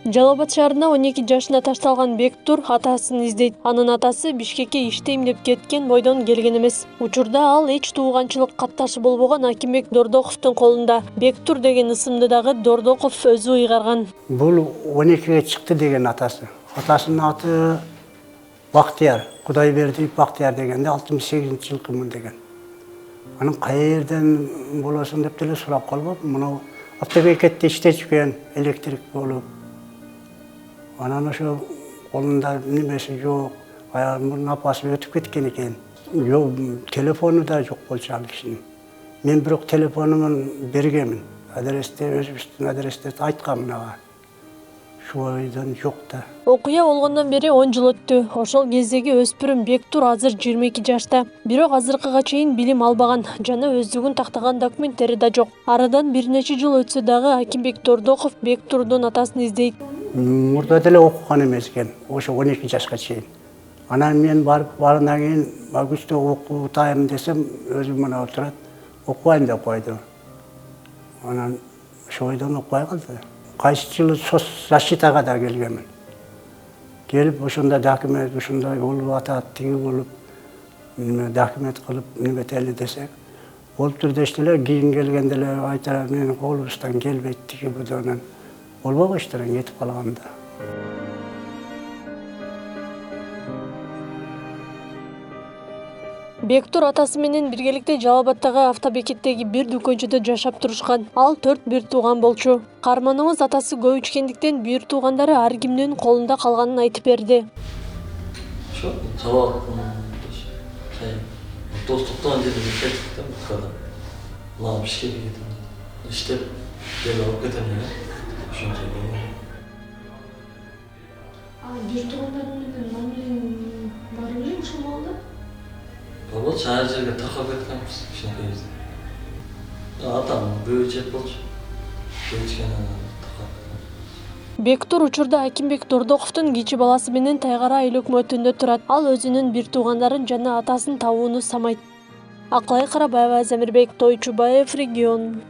Жалал Абад шаарына 12 жашында ташталган Бектур атасын издейт. Анын атасы Бишкекке иштейм деп кеткен бойдон келген эмес. Учурда ал эч тууганчылык катташы болбогон Акимбек Дордоковдун колунда. Бектур деген ысымды дагы Дордоков өзү ыйгарган. Бул 12-ге чыкты деген атасы. Атасынын аты Бактияр, Кудайбердиев Бактияр дегенде 68-жылкымын деген. Анын кайерден болосуң деп деле сурап калбап, мына автобекетте иштечкен, электрик болуп. Анан ошо колунда немеси жок, аягынын апасы өтүп кеткен экен. Жок, телефону да жок болчу ал кишинин. Мен бирок телефонумун бергенмин. Адресте, өзүбүздүн адресте айтканмын ага. Шойдон жок да. Окуя болгондон бери 10 жыл өттү. Ошол кездеги өспүрүм Бектур азыр 22 жашта. Бирок азыркыга чейин билим албаган жана өздүгүн тактаган документтери да жок. Арадан бир нече жыл өтсө дагы Акимбек Дордоков Бектурдун атасын издейт. Мурда деле окуган эмес экен, ошо 12 жашка чейин. Анан мен баргандан кийин күчтө окутайын десем, өзүм мына отурат, окубайм деп койду. Анан ошойдон окубай калды. Кайсы жылы соцзащитага да келгенмин. Келип ошондо документ ушундай болуп атат, тиги болуп, документ кылып неметели десек, болуптур дештилер. Кийин келгенде эле айтар, менин колубуздан келбейт тиги будунан. Болбогучтур кетип калганда. Бектур атасы менен биргеликте Жалал Абадтагы автобекеттеги бир дүкөнчөдө жашап турушкан. Ал 4 бир тууган болчу. Каарманыбыз атасы көп ичкендиктен бир туугандары ар кимдин колунда калганын айтып берди. Ошо Жалал достуктан жерге кеттик да Муккада. Мына Бишкекке кетем. Иштеп, келип алып кетем деген. Ошончо. Бир туугандар менен мамилең бар белең ошол маалда? Болот, ар жерге таркап кеткенбиз кичинекей кезде. Атам бөө жеп болчу. Бөө ичкен Бектур учурда Акимбек Дордоковдун кичи баласы менен Тайгара айыл өкмөтүндө турат. Ал өзүнүн бир туугандарын жана атасын табууну самайт. Акылай Карабаева, Замирбек Тойчубаев, Регион.